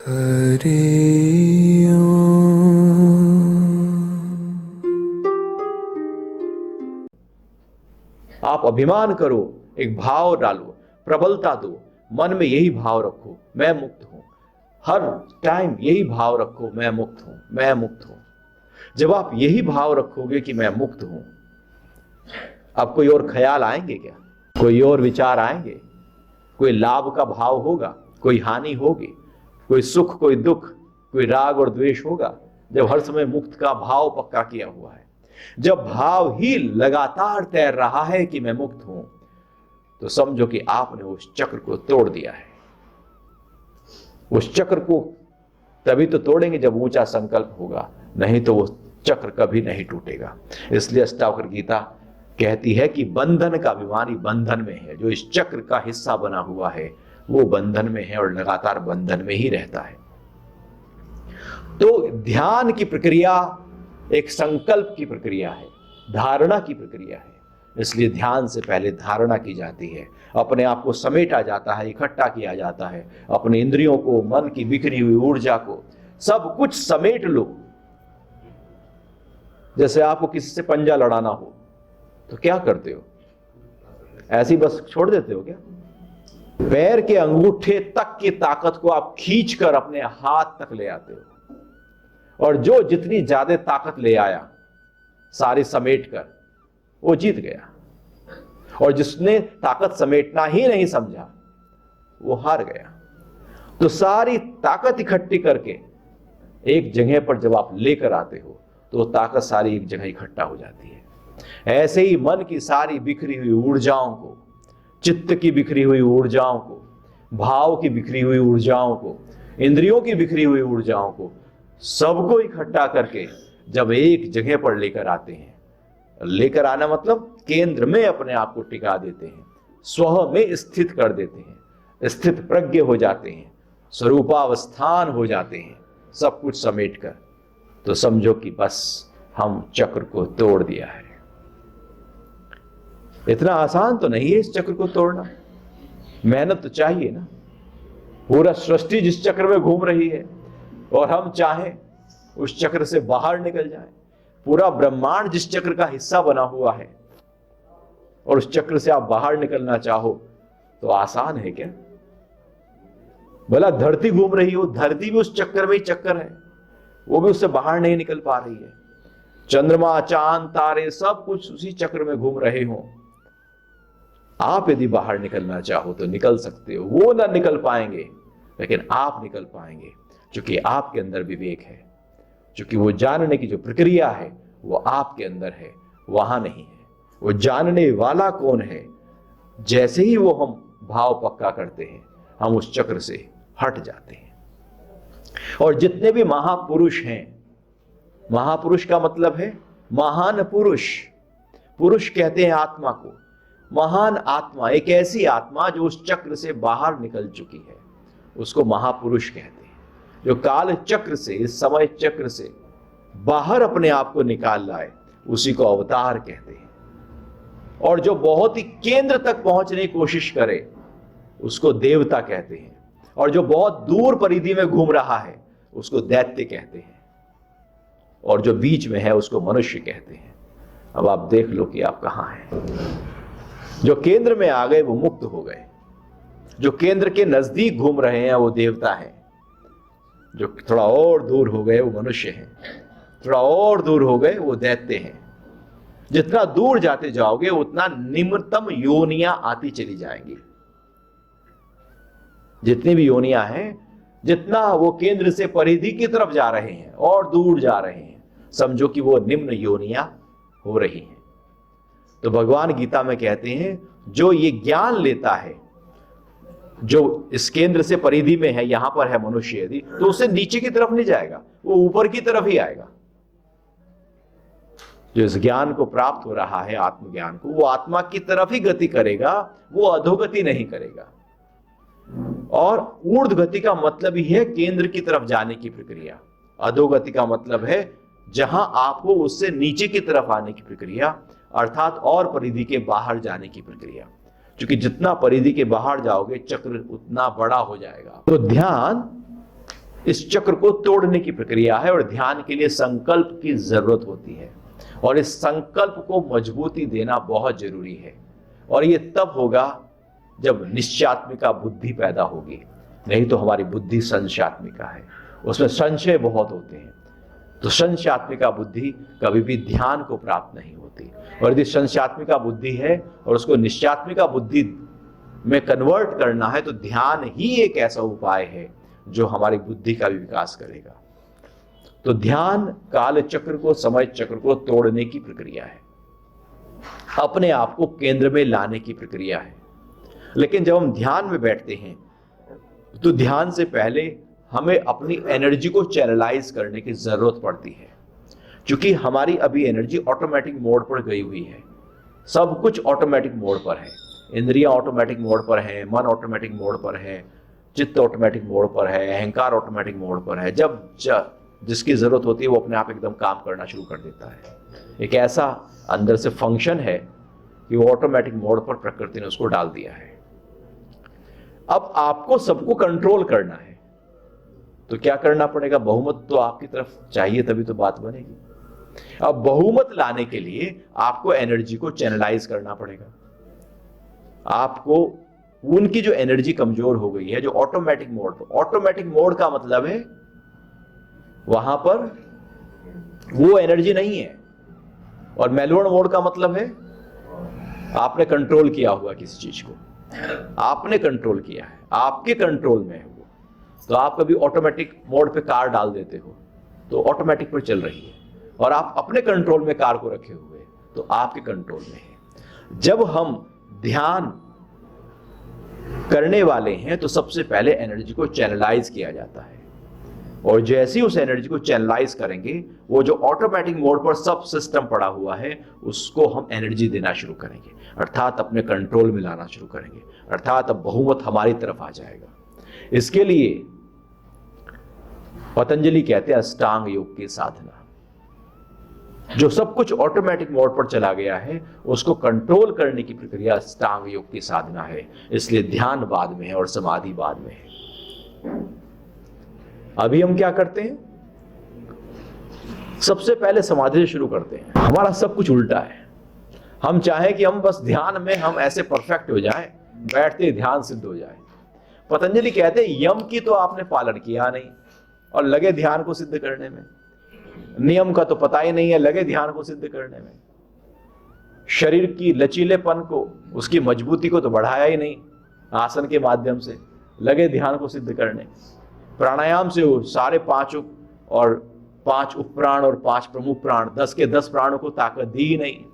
हरे आप अभिमान करो, एक भाव डालो, प्रबलता दो, मन में यही भाव रखो, मैं मुक्त हूं। हर टाइम यही भाव रखो, मैं मुक्त हूं, मैं मुक्त हूं। जब आप यही भाव रखोगे कि मैं मुक्त हूं, अब कोई और ख्याल आएंगे क्या? कोई और विचार आएंगे? कोई लाभ का भाव होगा, कोई हानि होगी, कोई सुख, कोई दुख, कोई राग और द्वेष होगा? जब हर समय मुक्त का भाव पक्का किया हुआ है, जब भाव ही लगातार तैर रहा है कि मैं मुक्त हूं, तो समझो कि आपने उस चक्र को तोड़ दिया है। उस चक्र को तभी तो तोड़ेंगे जब ऊंचा संकल्प होगा, नहीं तो वो चक्र कभी नहीं टूटेगा। इसलिए अष्टावक्र गीता कहती है कि बंधन का अभिमानी बंधन में है। जो इस चक्र का हिस्सा बना हुआ है वो बंधन में है और लगातार बंधन में ही रहता है। तो ध्यान की प्रक्रिया एक संकल्प की प्रक्रिया है, धारणा की प्रक्रिया है। इसलिए ध्यान से पहले धारणा की जाती है, अपने आप को समेटा जाता है, इकट्ठा किया जाता है। अपने इंद्रियों को, मन की बिखरी हुई ऊर्जा को, सब कुछ समेट लो। जैसे आपको किसी से पंजा लड़ाना हो तो क्या करते हो? ऐसी बस छोड़ देते हो क्या? पैर के अंगूठे तक की ताकत को आप खींचकर अपने हाथ तक ले आते हो, और जो जितनी ज्यादा ताकत ले आया सारी समेट कर, वो जीत गया। और जिसने ताकत समेटना ही नहीं समझा वो हार गया। तो सारी ताकत इकट्ठी करके एक जगह पर जब आप लेकर आते हो तो ताकत सारी एक जगह इकट्ठा हो जाती है। ऐसे ही मन की सारी बिखरी हुई ऊर्जाओं को, चित्त की बिखरी हुई ऊर्जाओं को, भाव की बिखरी हुई ऊर्जाओं को, इंद्रियों की बिखरी हुई ऊर्जाओं को, सबको इकट्ठा करके जब एक जगह पर लेकर आते हैं, लेकर आना मतलब केंद्र में अपने आप को टिका देते हैं, स्व में स्थित कर देते हैं, स्थित प्रज्ञ हो जाते हैं, स्वरूपावस्थान हो जाते हैं, सब कुछ समेट कर, तो समझो कि बस हम चक्र को तोड़ दिया है। इतना आसान तो नहीं है इस चक्र को तोड़ना, मेहनत तो चाहिए ना। पूरा सृष्टि जिस चक्र में घूम रही है और हम चाहें उस चक्र से बाहर निकल जाएं, पूरा ब्रह्मांड जिस चक्र का हिस्सा बना हुआ है और उस चक्र से आप बाहर निकलना चाहो तो आसान है क्या? भला धरती घूम रही हो, धरती भी उस चक्कर में ही चक्कर है, वो भी उससे बाहर नहीं निकल पा रही है। चंद्रमा, चांद, तारे सब कुछ उसी चक्र में घूम रहे हो। आप यदि बाहर निकलना चाहो तो निकल सकते हो, वो ना निकल पाएंगे, लेकिन आप निकल पाएंगे, क्योंकि आपके अंदर विवेक है, क्योंकि वो जानने की जो प्रक्रिया है वो आपके अंदर है, वहां नहीं है। वो जानने वाला कौन है? जैसे ही वो हम भाव पक्का करते हैं, हम उस चक्र से हट जाते हैं। और जितने भी महापुरुष हैं, महापुरुष का मतलब है महान पुरुष। पुरुष कहते हैं आत्मा को। महान आत्मा, एक ऐसी आत्मा जो उस चक्र से बाहर निकल चुकी है, उसको महापुरुष कहते हैं। जो काल चक्र से, इस समय चक्र से बाहर अपने आप को निकाल लाए, उसी को अवतार कहते हैं। और जो बहुत ही केंद्र तक पहुंचने की कोशिश करे, उसको देवता कहते हैं। और जो बहुत दूर परिधि में घूम रहा है, उसको दैत्य कहते हैं। और जो बीच में है, उसको मनुष्य कहते हैं। अब आप देख लो कि आप कहां हैं। जो केंद्र में आ गए वो मुक्त हो गए, जो केंद्र के नजदीक घूम रहे हैं वो देवता है, जो थोड़ा और दूर हो गए वो मनुष्य हैं, थोड़ा और दूर हो गए वो दैत्य हैं। जितना दूर जाते जाओगे उतना निम्नतम योनियां आती चली जाएंगी। जितनी भी योनियां हैं, जितना वो केंद्र से परिधि की तरफ जा रहे हैं और दूर जा रहे हैं, समझो कि वो निम्न योनियां हो रही हैं। तो भगवान गीता में कहते हैं, जो ये ज्ञान लेता है, जो इस केंद्र से परिधि में है, यहां पर है मनुष्य, यदि तो उसे नीचे की तरफ नहीं जाएगा, वो ऊपर की तरफ ही आएगा। जो इस ज्ञान को प्राप्त हो रहा है, आत्मज्ञान को, वो आत्मा की तरफ ही गति करेगा, वो अधोगति नहीं करेगा। और ऊर्ध गति का मतलब ही है केंद्र की तरफ जाने की प्रक्रिया। अधोगति का मतलब है जहां आपको उससे नीचे की तरफ आने की प्रक्रिया, अर्थात और परिधि के बाहर जाने की प्रक्रिया। क्योंकि जितना परिधि के बाहर जाओगे चक्र उतना बड़ा हो जाएगा। तो ध्यान इस चक्र को तोड़ने की प्रक्रिया है और ध्यान के लिए संकल्प की जरूरत होती है और इस संकल्प को मजबूती देना बहुत जरूरी है। और ये तब होगा जब निश्चयात्मिका बुद्धि पैदा होगी, नहीं तो हमारी बुद्धि संशयात्मिका है, उसमें संशय बहुत होते हैं। तो संशयात्मिका बुद्धि कभी भी ध्यान को प्राप्त नहीं होती। और यदि संशयात्मिका बुद्धि है और उसको निश्चयात्मिका बुद्धि में कन्वर्ट करना है तो ध्यान ही एक ऐसा उपाय है जो हमारी बुद्धि का भी विकास करेगा। तो ध्यान काल चक्र को, समय चक्र को तोड़ने की प्रक्रिया है, अपने आप को केंद्र में लाने की प्रक्रिया है। लेकिन जब हम ध्यान में बैठते हैं तो ध्यान से पहले हमें अपनी एनर्जी को चैनलाइज करने की जरूरत पड़ती है, क्योंकि हमारी अभी एनर्जी ऑटोमेटिक मोड पर गई हुई है। सब कुछ ऑटोमेटिक मोड पर है, इंद्रियां ऑटोमेटिक मोड पर है, मन ऑटोमेटिक मोड पर है, चित्त ऑटोमेटिक मोड पर है, अहंकार ऑटोमेटिक मोड पर है। जब जिसकी जरूरत होती है वो अपने आप एकदम काम करना शुरू कर देता है। एक ऐसा अंदर से फंक्शन है कि वो ऑटोमेटिक मोड पर प्रकृति ने उसको डाल दिया है। अब आपको सबको कंट्रोल करना है तो क्या करना पड़ेगा? बहुमत तो आपकी तरफ चाहिए, तभी तो बात बनेगी। अब बहुमत लाने के लिए आपको एनर्जी को चैनलाइज करना पड़ेगा। आपको उनकी जो एनर्जी कमजोर हो गई है, जो ऑटोमेटिक मोड पर, ऑटोमेटिक मोड का मतलब है वहां पर वो एनर्जी नहीं है, और मैनुअल मोड का मतलब है आपने कंट्रोल किया हुआ किसी चीज को, आपने कंट्रोल किया है, आपके कंट्रोल में है वो। तो आप कभी ऑटोमेटिक मोड पे कार डाल देते हो तो ऑटोमेटिक पर चल रही है, और आप अपने कंट्रोल में कार को रखे हुए तो आपके कंट्रोल में है। जब हम ध्यान करने वाले हैं तो सबसे पहले एनर्जी को चैनलाइज किया जाता है, और जैसे ही उस एनर्जी को चैनलाइज करेंगे, वो जो ऑटोमेटिक मोड पर सब सिस्टम पड़ा हुआ है उसको हम एनर्जी देना शुरू करेंगे, अर्थात अपने कंट्रोल में लाना शुरू करेंगे, अर्थात अब बहुमत हमारी तरफ आ जाएगा। इसके लिए पतंजलि कहते हैं अष्टांग योग की साधना। जो सब कुछ ऑटोमेटिक मोड पर चला गया है उसको कंट्रोल करने की प्रक्रिया अष्टांग योग की साधना है। इसलिए ध्यान बाद में है और समाधि बाद में है। अभी हम क्या करते हैं? सबसे पहले समाधि से शुरू करते हैं। हमारा सब कुछ उल्टा है। हम चाहें कि हम बस ध्यान में हम ऐसे परफेक्ट हो जाएं, बैठते ध्यान सिद्ध हो जाए। पतंजलि कहते हैं यम की तो आपने पालन किया नहीं और लगे ध्यान को सिद्ध करने में। नियम का तो पता ही नहीं है, लगे ध्यान को सिद्ध करने में। शरीर की लचीलेपन को, उसकी मजबूती को तो बढ़ाया ही नहीं आसन के माध्यम से, लगे ध्यान को सिद्ध करने। प्राणायाम से वो सारे पांचों और 5 उपप्राण और 5 प्रमुख प्राण, 10 के 10 प्राणों को ताकत दी ही नहीं।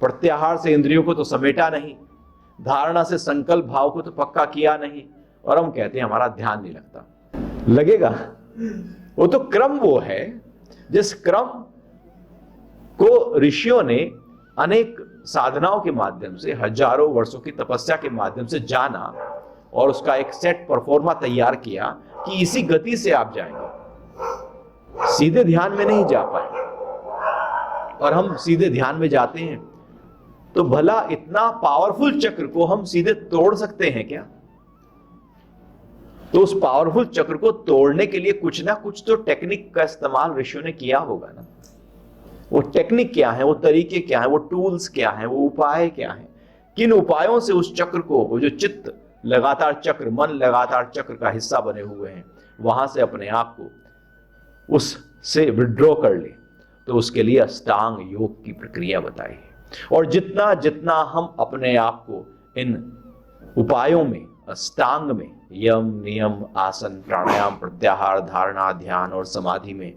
प्रत्याहार से इंद्रियों को तो समेटा नहीं, धारणा से संकल्प भाव को तो पक्का किया नहीं, और हम कहते हैं हमारा ध्यान नहीं लगता। लगेगा? वो तो क्रम वो है जिस क्रम को ऋषियों ने अनेक साधनाओं के माध्यम से, हजारों वर्षों की तपस्या के माध्यम से जाना और उसका एक सेट परफॉर्मा तैयार किया कि इसी गति से आप जाएंगे। सीधे ध्यान में नहीं जा पाए, और हम सीधे ध्यान में जाते हैं तो भला इतना पावरफुल चक्र को हम सीधे तोड़ सकते हैं क्या? तो उस पावरफुल चक्र को तोड़ने के लिए कुछ ना कुछ तो टेक्निक का इस्तेमाल ऋषियों ने किया होगा ना। वो टेक्निक क्या है, वो तरीके क्या है, वो टूल्स क्या है, वो उपाय क्या है? किन उपायों से उस चक्र को, वो जो चित्त लगातार चक्र, मन लगातार चक्र का हिस्सा बने हुए हैं, वहां से अपने आप को उससे विड्रॉ कर ले? तो उसके लिए अष्टांग योग की प्रक्रिया बताई है। और जितना जितना हम अपने आप को इन उपायों में, अष्टांग में, यम, नियम, आसन, प्राणायाम, प्रत्याहार, धारणा, ध्यान और समाधि में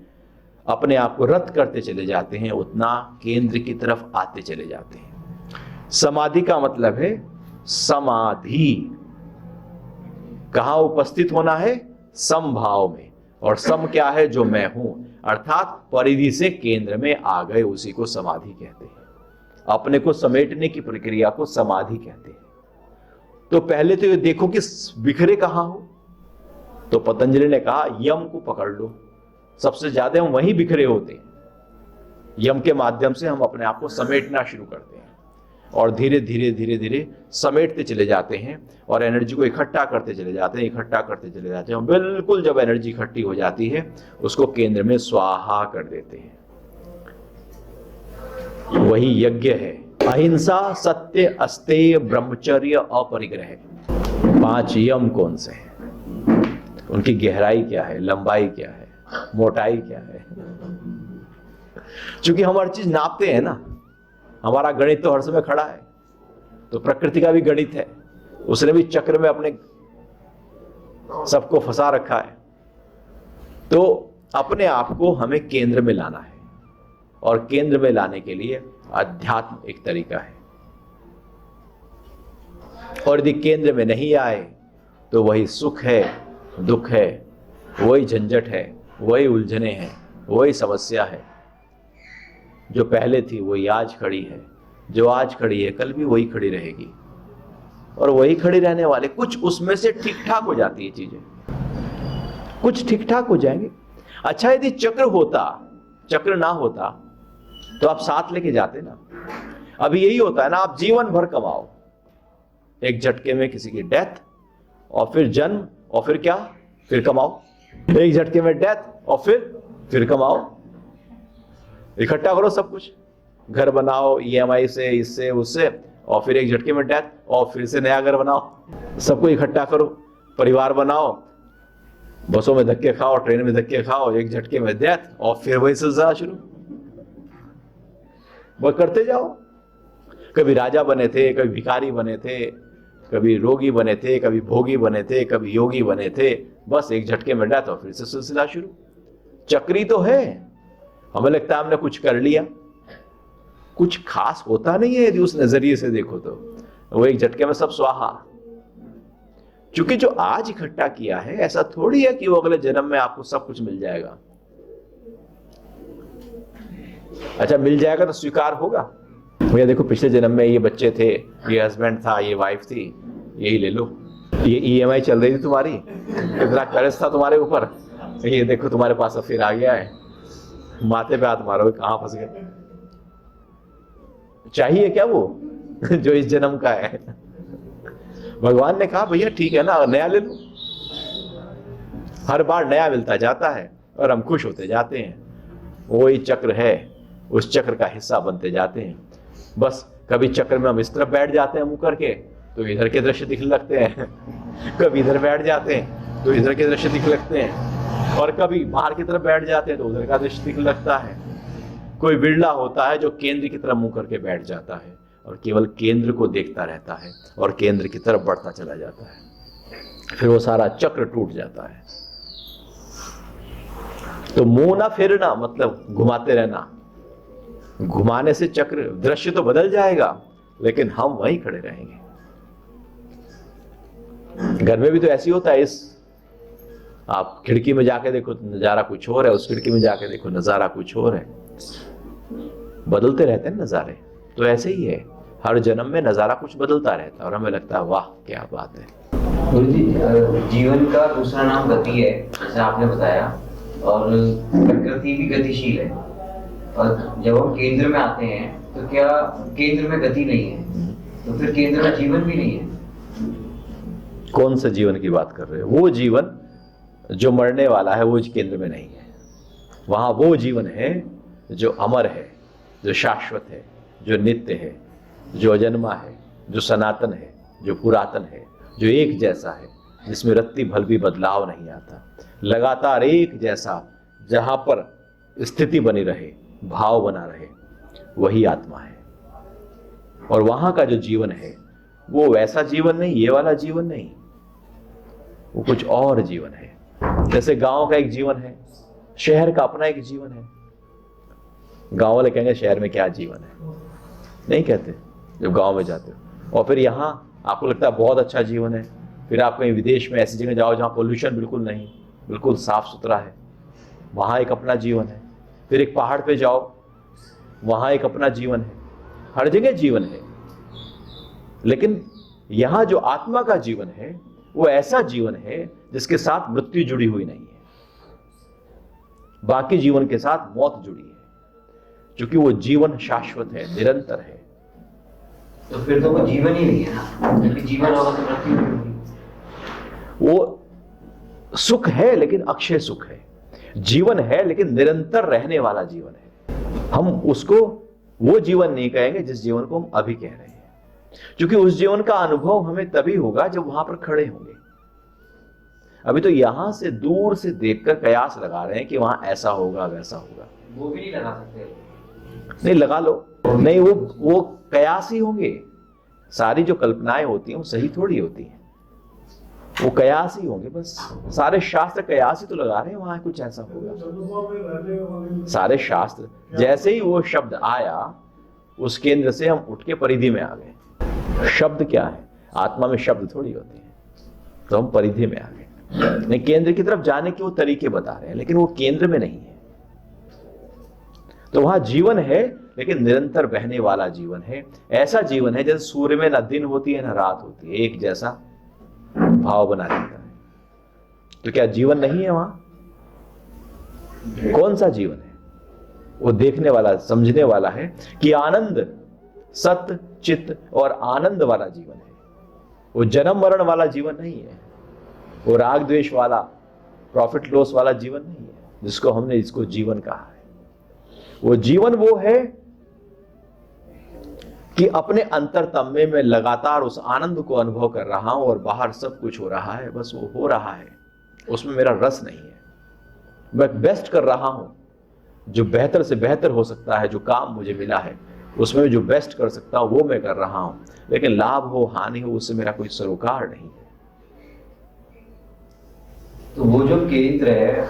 अपने आप को रत करते चले जाते हैं, उतना केंद्र की तरफ आते चले जाते हैं। समाधि का मतलब है समाधि। कहां उपस्थित होना है? समभाव में। और सम क्या है? जो मैं हूं, अर्थात परिधि से केंद्र में आ गए, उसी को समाधि कहते हैं। अपने को समेटने की प्रक्रिया को समाधि कहते हैं। तो पहले तो ये देखो कि बिखरे कहां हो। तो पतंजलि ने कहा यम को पकड़ लो, सबसे ज्यादा हम वहीं बिखरे होते हैं। यम के माध्यम से हम अपने आप को समेटना शुरू करते हैं। और धीरे धीरे धीरे धीरे समेटते चले जाते हैं और एनर्जी को इकट्ठा करते चले जाते हैं, इकट्ठा करते चले जाते हैं। और बिल्कुल जब एनर्जी इकट्ठी हो जाती है उसको केंद्र में स्वाहा कर देते हैं। वही यज्ञ है। अहिंसा, सत्य, अस्तेय, ब्रह्मचर्य, अपरिग्रह। 5 यम कौन से हैं? उनकी गहराई क्या है, लंबाई क्या है, मोटाई क्या है? क्योंकि हम हर चीज नापते हैं ना, हमारा गणित तो हर समय खड़ा है, तो प्रकृति का भी गणित है, उसने भी चक्र में अपने सबको फंसा रखा है। तो अपने आप को हमें केंद्र में लाना है, और केंद्र में लाने के लिए अध्यात्म एक तरीका है। और यदि केंद्र में नहीं आए तो वही सुख है, दुख है, वही झंझट है, वही उलझने हैं, वही समस्या है। जो पहले थी वही आज खड़ी है, जो आज खड़ी है कल भी वही खड़ी रहेगी, और वही खड़ी रहने वाले कुछ उसमें से ठीक ठाक हो जाती है चीजें, कुछ ठीक ठाक हो जाएंगे। अच्छा, यदि चक्र होता, चक्र ना होता तो आप साथ लेके जाते ना। अभी यही होता है ना, आप जीवन भर कमाओ, एक झटके में किसी की डेथ, और फिर जन्म, और फिर क्या, फिर कमाओ। एक झटके में डेथ और फिर कमाओ, इकट्ठा करो सब कुछ, घर बनाओ EMI से, इससे उससे, और फिर एक झटके में डेथ, और फिर से नया घर बनाओ, सबको इकट्ठा करो, परिवार बनाओ, बसों में धक्के खाओ, ट्रेन में धक्के खाओ, एक झटके में डेथ, और फिर वही सिलसिला शुरू, वो करते जाओ। कभी राजा बने थे, कभी भिखारी बने थे, कभी रोगी बने थे, कभी भोगी बने थे, कभी योगी बने थे, बस एक झटके में डेथ और फिर से सिलसिला शुरू। चक्री तो है। हमें लगता है हमने कुछ कर लिया, कुछ खास होता नहीं है यदि उस नजरिए से देखो तो। वो एक झटके में सब स्वाहा। क्योंकि जो आज इकट्ठा किया है ऐसा थोड़ी है कि वो अगले जन्म में आपको सब कुछ मिल जाएगा। अच्छा, मिल जाएगा तो स्वीकार होगा। भैया देखो, पिछले जन्म में ये बच्चे थे, ये हस्बैंड था, ये वाइफ थी, यही ले लो, ये EMI चल रही थी तुम्हारी, इतना कर्ज था तुम्हारे ऊपर, ये देखो तुम्हारे पास अब फिर आ गया है, माथे पे हाथ मारो, कहां फंस गए। चाहिए क्या वो जो इस जन्म का है? भगवान ने कहा भैया ठीक है ना, नया ले लो। हर बार नया मिलता जाता है और हम खुश होते जाते हैं। वही चक्र है, उस चक्र का हिस्सा बनते जाते हैं। बस कभी चक्र में हम इस तरफ बैठ जाते हैं मुंह करके तो इधर के दृश्य दिखने लगते हैं, कभी इधर बैठ जाते हैं तो इधर के दृश्य दिखने लगते हैं, और कभी बाहर की तरफ बैठ जाते हैं तो उधर का दृश्य दिखने लगता है। कोई बिरला होता है जो केंद्र की तरफ मुंह करके बैठ जाता है और केवल केंद्र को देखता रहता है और केंद्र की तरफ बढ़ता चला जाता है, फिर वो सारा चक्र टूट जाता है। तो मुंह ना फेरना मतलब घुमाते रहना। घुमाने से चक्र दृश्य तो बदल जाएगा लेकिन हम वहीं खड़े रहेंगे। घर में भी तो ऐसी होता है, इस आप खिड़की में जाके देखो तो नजारा कुछ और है, उस खिड़की में जाके देखो नजारा कुछ और है, बदलते रहते हैं नजारे। तो ऐसे ही है, हर जन्म में नजारा कुछ बदलता रहता है और हमें लगता है वाह क्या बात है। गुरुजी, जीवन का दूसरा नाम गति है जैसे आपने बताया, और प्रकृति भी गतिशील है, और जब हम केंद्र में आते हैं तो क्या केंद्र में गति नहीं है? तो फिर केंद्र में जीवन भी नहीं है। कौन से जीवन की बात कर रहे हो? वो जीवन जो मरने वाला है वो केंद्र में नहीं है। वहां वो जीवन है जो अमर है, जो शाश्वत है, जो नित्य है, जो अजन्मा है, जो सनातन है, जो पुरातन है, जो एक जैसा है, जिसमें रत्ती भर भी बदलाव नहीं आता, लगातार एक जैसा, जहां पर स्थिति बनी रहे, भाव बना रहे, वही आत्मा है। और वहां का जो जीवन है वो वैसा जीवन नहीं, ये वाला जीवन नहीं, वो कुछ और जीवन है। जैसे गांव का एक जीवन है, शहर का अपना एक जीवन है। गांव वाले कहेंगे शहर में क्या जीवन है, नहीं कहते जब गांव में जाते हो। और फिर यहाँ आपको लगता है बहुत अच्छा जीवन है, फिर आप कहीं विदेश में ऐसी जगह जाओ जहाँ पोल्यूशन बिल्कुल नहीं, बिल्कुल साफ सुथरा है, वहाँ एक अपना जीवन है। फिर एक पहाड़ पे जाओ, वहाँ एक अपना जीवन है। हर जगह जीवन है, लेकिन यहाँ जो आत्मा का जीवन है वो ऐसा जीवन है जिसके साथ मृत्यु जुड़ी हुई नहीं है, बाकी जीवन के साथ मौत जुड़ी है, क्योंकि वो जीवन शाश्वत है, निरंतर है। तो फिर तो वो जीवन ही नहीं है ना, क्योंकि जीवन होगा तो मृत्यु भी होगी। वो सुख है लेकिन अक्षय सुख है, जीवन है लेकिन निरंतर रहने वाला जीवन है। हम उसको वो जीवन नहीं कहेंगे जिस जीवन को हम अभी कह रहे हैं, क्योंकि उस जीवन का अनुभव हमें तभी होगा जब वहां पर खड़े होंगे। अभी तो यहां से दूर से देखकर कयास लगा रहे हैं कि वहां ऐसा होगा वैसा होगा। वो भी नहीं लगा सकते। नहीं लगा लो, नहीं वो कयास ही होंगे। सारी जो कल्पनाएं होती हैं वो सही थोड़ी होती हैं, वो कयास ही होंगे बस। सारे शास्त्र कयास ही तो लगा रहे हैं वहां कुछ ऐसा होगा। सारे शास्त्र, जैसे ही वो शब्द आया उस केंद्र से हम उठ के परिधि में आ गए। शब्द क्या है? आत्मा में शब्द थोड़ी होते हैं, तो हम परिधि में आ गए। नहीं, केंद्र की तरफ जाने के वो तरीके बता रहे हैं, लेकिन वो केंद्र में नहीं है। तो वहां जीवन है लेकिन निरंतर बहने वाला जीवन है। ऐसा जीवन है जैसे सूर्य में ना दिन होती है ना रात होती है, एक जैसा भाव बना रहता है। तो क्या जीवन नहीं है वहां? कौन सा जीवन है? वो देखने वाला, समझने वाला है कि आनंद, सत्य, चित्त और आनंद वाला जीवन है। वो जन्म मरण वाला जीवन नहीं है, वो राग द्वेष वाला, प्रॉफिट लॉस वाला जीवन नहीं है जिसको हमने इसको जीवन कहा है। वो जीवन वो है कि अपने अंतरतम्य में लगातार उस आनंद को अनुभव कर रहा हूं और बाहर सब कुछ हो रहा है, बस वो हो रहा है, उसमें मेरा रस नहीं है। मैं बेस्ट कर रहा हूं, जो बेहतर से बेहतर हो सकता है, जो काम मुझे मिला है उसमें जो बेस्ट कर सकता हूं वो मैं कर रहा हूं, लेकिन लाभ हो हानि हो उससे मेरा कोई सरोकार नहीं है। तो वो जो केंद्र है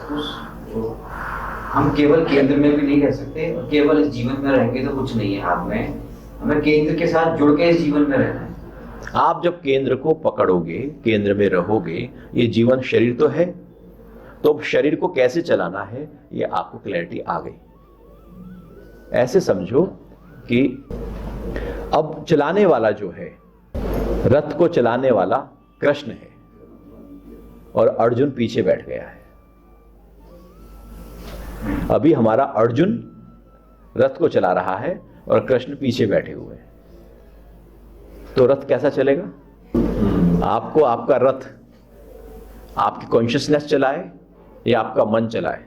हम केवल केंद्र में भी नहीं रह सकते, और केवल इस जीवन में रहेंगे तो कुछ नहीं है हाथ में। हमें केंद्र के साथ जुड़ के इस जीवन में रहना है। आप जब केंद्र को पकड़ोगे, केंद्र में रहोगे, ये जीवन शरीर तो है, तो शरीर को कैसे चलाना है ये आपको क्लैरिटी आ गई। ऐसे समझो कि अब चलाने वाला जो है, रथ को चलाने वाला कृष्ण है और अर्जुन पीछे बैठ गया है। अभी हमारा अर्जुन रथ को चला रहा है और कृष्ण पीछे बैठे हुए हैं, तो रथ कैसा चलेगा? आपको आपका रथ आपकी कॉन्शियसनेस चलाए या आपका मन चलाए?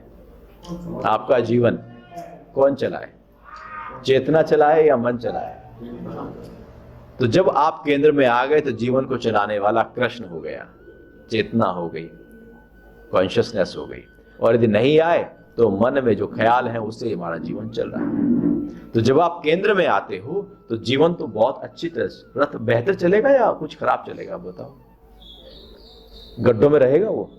आपका जीवन कौन चलाए? चेतना चलाए या मन चलाए? तो जब आप केंद्र में आ गए तो जीवन को चलाने वाला कृष्ण हो गया, चेतना हो गई, कॉन्शियसनेस हो गई। और यदि नहीं आए तो मन में जो ख्याल है उससे हमारा जीवन चल रहा है। तो जब आप केंद्र में आते हो तो जीवन तो बहुत अच्छी तरह से, रथ बेहतर चलेगा या कुछ खराब चलेगा? बताओ। गड्ढों में रहेगा वो?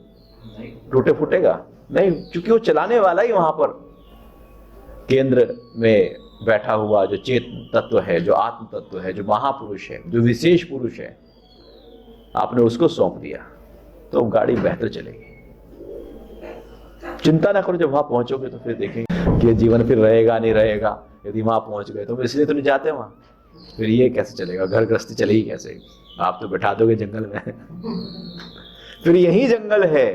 टूटे फूटेगा नहीं, क्योंकि वो चलाने वाला ही वहां पर केंद्र में बैठा हुआ जो चेतन तत्व है, जो आत्म तत्व है, जो महापुरुष है, जो विशेष पुरुष है, आपने उसको सौंप दिया तो गाड़ी बेहतर चलेगी। चिंता ना करो, जब वहां पहुंचोगे तो फिर देखेंगे कि जीवन फिर रहेगा नहीं रहेगा। यदि वहां पहुंच गए तो इसलिए तो नहीं जाते वहां, फिर ये कैसे चलेगा? घर गृहस्थी चलेगी कैसे? आप तो बैठा दोगे जंगल में फिर यही जंगल है।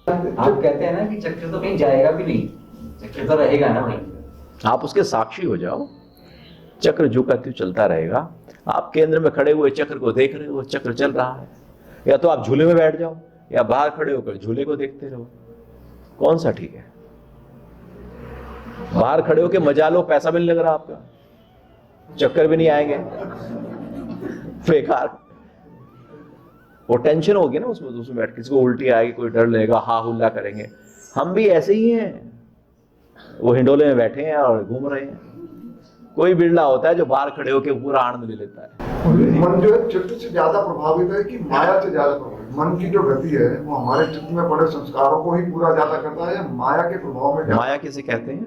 आप कहते हैं ना कि चक्र तो कहीं जाएगा भी नहीं, चक्र तो रहेगा ना वहीं। आप उसके साक्षी हो जाओ, चक्र जो का त्यों चलता रहेगा। आप केंद्र में खड़े हुए चक्र को देख रहे हो, चक्र चल रहा है। या तो आप झूले में बैठ जाओ या बाहर खड़े होकर झूले को देखते रहो, कौन सा ठीक है? बाहर खड़े होकर मजा लो, पैसा भी नहीं लग रहा आपका, चक्कर भी नहीं आएंगे, बेकार। वो टेंशन होगी ना उसमें बैठ, किसी को उल्टी आएगी, कोई डर लगेगा, हा हुल्ला करेंगे। हम भी ऐसे ही हैं, वो हिंडोले में बैठे हैं और घूम रहे हैं। कोई बिरला होता है जो बाहर खड़े होकर पूरा आनंद ले लेता है। मन जो है चित्त से ज्यादा प्रभावित है कि माया से ज्यादा प्रभावित? मन की जो गति है वो हमारे चित्त में पड़े संस्कारों को ही पूरा ज्यादा करता है या माया के प्रभाव में? माया किसे कहते हैं?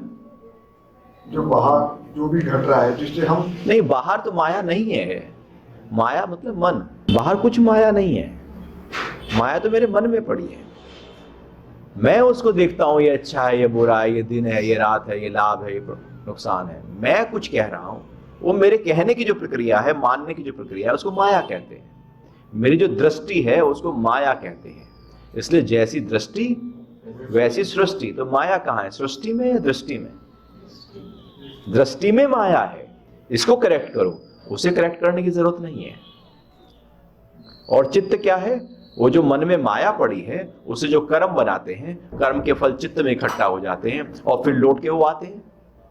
जो बाहर जो भी घट रहा है जिससे हम नहीं, बाहर तो माया नहीं है। माया मतलब मन, बाहर कुछ माया नहीं है। माया तो मेरे मन में पड़ी है, मैं उसको देखता हूं, ये अच्छा है, ये बुरा है, ये दिन है, ये रात है, ये लाभ है, ये नुकसान है। मैं कुछ कह रहा हूं, वो मेरे कहने की जो प्रक्रिया है, मानने की जो प्रक्रिया है, उसको माया कहते हैं। मेरी जो दृष्टि है उसको माया कहते हैं। इसलिए जैसी दृष्टि वैसी सृष्टि। तो माया कहाँ है? सृष्टि में या दृष्टि में? दृष्टि में माया है, इसको करेक्ट करो। उसे करेक्ट करने की जरूरत नहीं है। और चित्त क्या है? वो जो मन में माया पड़ी है, उसे जो कर्म बनाते हैं, कर्म के फल चित्त में इकट्ठा हो जाते हैं और फिर लौट के वो आते हैं,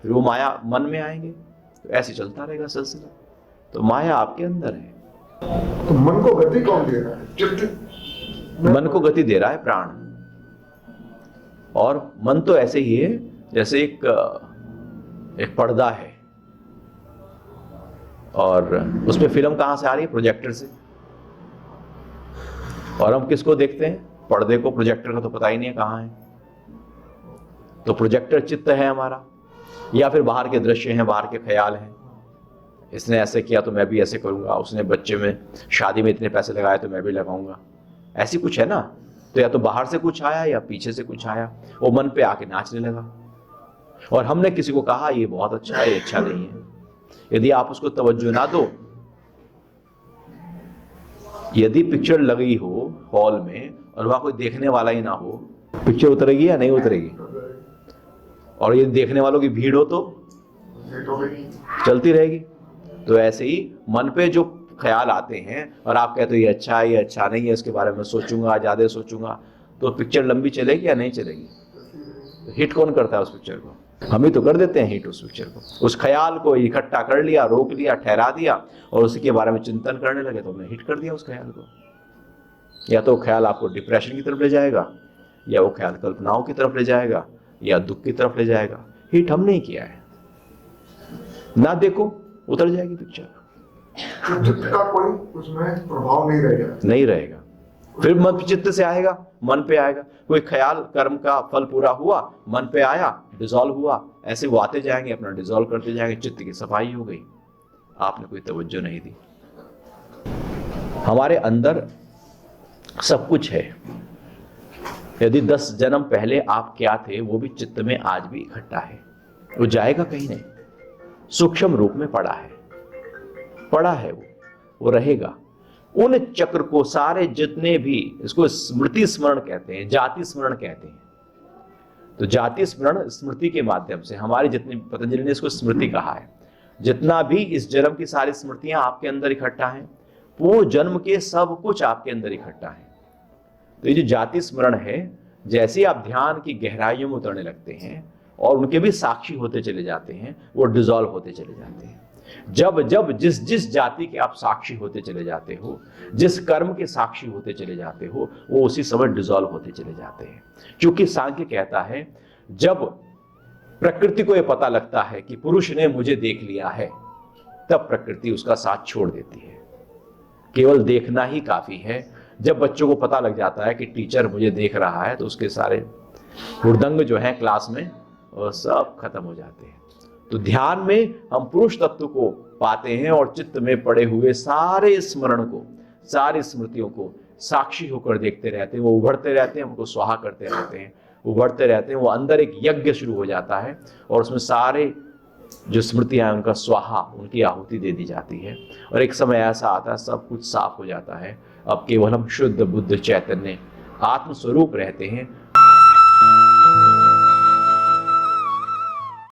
फिर वो माया मन में आएंगे। तो ऐसे चलता रहेगा सिलसिला। तो माया आपके अंदर है। तो मन को गति कौन दे रहा है? चित्त मन को गति दे रहा है प्राण। और मन तो ऐसे ही है जैसे एक पर्दा है, और उसमें फिल्म कहां से आ रही है? प्रोजेक्टर से। और हम किसको देखते हैं? पर्दे को। प्रोजेक्टर का तो पता ही नहीं है कहां है। तो प्रोजेक्टर चित्त है हमारा, या फिर बाहर के दृश्य हैं, बाहर के ख्याल हैं। इसने ऐसे किया तो मैं भी ऐसे करूंगा, उसने बच्चे में शादी में इतने पैसे लगाए तो मैं भी लगाऊंगा, ऐसी कुछ है ना। तो या तो बाहर से कुछ आया या पीछे से कुछ आया, वो मन पे आके नाचने लगा। और हमने किसी को कहा ये बहुत अच्छा है, ये अच्छा नहीं है। यदि आप उसको तवज्जो ना दो, यदि पिक्चर लगी हो हॉल में और वहां कोई देखने वाला ही ना हो, पिक्चर उतरेगी या नहीं उतरेगी? और ये देखने वालों की भीड़ हो तो चलती रहेगी। तो ऐसे ही मन पे जो ख्याल आते हैं और आप कहते हो ये अच्छा है, ये अच्छा नहीं है, इसके बारे में सोचूंगा, ज्यादा सोचूंगा, तो पिक्चर लंबी चलेगी या नहीं चलेगी? हिट कौन करता है उस पिक्चर को? हम ही तो कर देते हैं हिट उस पिक्चर को। उस ख्याल को इकट्ठा कर लिया, रोक लिया, ठहरा दिया और उसी के बारे में चिंतन करने लगे तो हमने हिट कर दिया उस ख्याल को। या तो ख्याल आपको डिप्रेशन की तरफ ले जाएगा, या वो ख्याल कल्पनाओं की तरफ ले जाएगा, या दुख की तरफ ले जाएगा। हिट हमने ही किया है। ना देखो, उतर जाएगी पिक्चर। चित्त का कोई उसमें प्रभाव नहीं रहेगा। नहीं रहेगा। फिर मन चित्त से आएगा, मन पे आएगा। कोई ख्याल कर्म का फल पूरा हुआ, मन पे आया, डिसॉल्व हुआ, ऐसे वो आते जाएंगे, अपना डिसॉल्व करते जाएंगे। चित्त की सफाई हो गई, आपने कोई तवज्जो नहीं दी। हमारे अंदर सब कुछ है। यदि 10 जन्म पहले आप क्या थे, वो भी चित्त में आज भी इकट्ठा है। वो जाएगा कहीं नहीं, सूक्ष्म रूप में पड़ा है वो रहेगा। उन चक्र को सारे जितने भी, इसको स्मृति स्मरण कहते हैं, जाति स्मरण कहते हैं। तो जाति स्मरण स्मृति के माध्यम से हमारी जितनी, पतंजलि ने इसको स्मृति कहा है, जितना भी इस जन्म की सारी स्मृतियां आपके अंदर इकट्ठा हैं, पूर्व जन्म के सब कुछ आपके अंदर इकट्ठा है। तो ये जो जाति स्मरण है, जैसे आप ध्यान की गहराइयों में उतरने लगते हैं और उनके भी साक्षी होते चले जाते हैं, वो डिसॉल्व होते चले जाते हैं। जब जब जिस जिस जाति के आप साक्षी होते चले जाते हो, जिस कर्म के साक्षी होते चले जाते हो, वो उसी समय डिसॉल्व होते चले जाते हैं। क्योंकि सांख्य कहता है, जब प्रकृति को यह पता लगता है कि पुरुष ने मुझे देख लिया है, तब प्रकृति उसका साथ छोड़ देती है। केवल देखना ही काफी है। जब बच्चों को पता लग जाता है कि टीचर मुझे देख रहा है, तो उसके सारे हुड़दंग जो है क्लास में, वो सब खत्म हो जाते हैं। तो ध्यान में हम पुरुष तत्व को पाते हैं और चित्त में पड़े हुए सारे स्मरण को, सारी स्मृतियों को साक्षी होकर देखते रहते हैं। वो उभरते रहते हैं, उनको स्वाहा करते रहते हैं, उभरते रहते हैं। वो अंदर एक यज्ञ शुरू हो जाता है और उसमें सारे जो स्मृतियां हैं उनका स्वाहा, उनकी आहुति दे दी जाती है। और एक समय ऐसा आता है, सब कुछ साफ हो जाता है। अब केवल हम शुद्ध बुद्ध चैतन्य आत्मस्वरूप रहते हैं।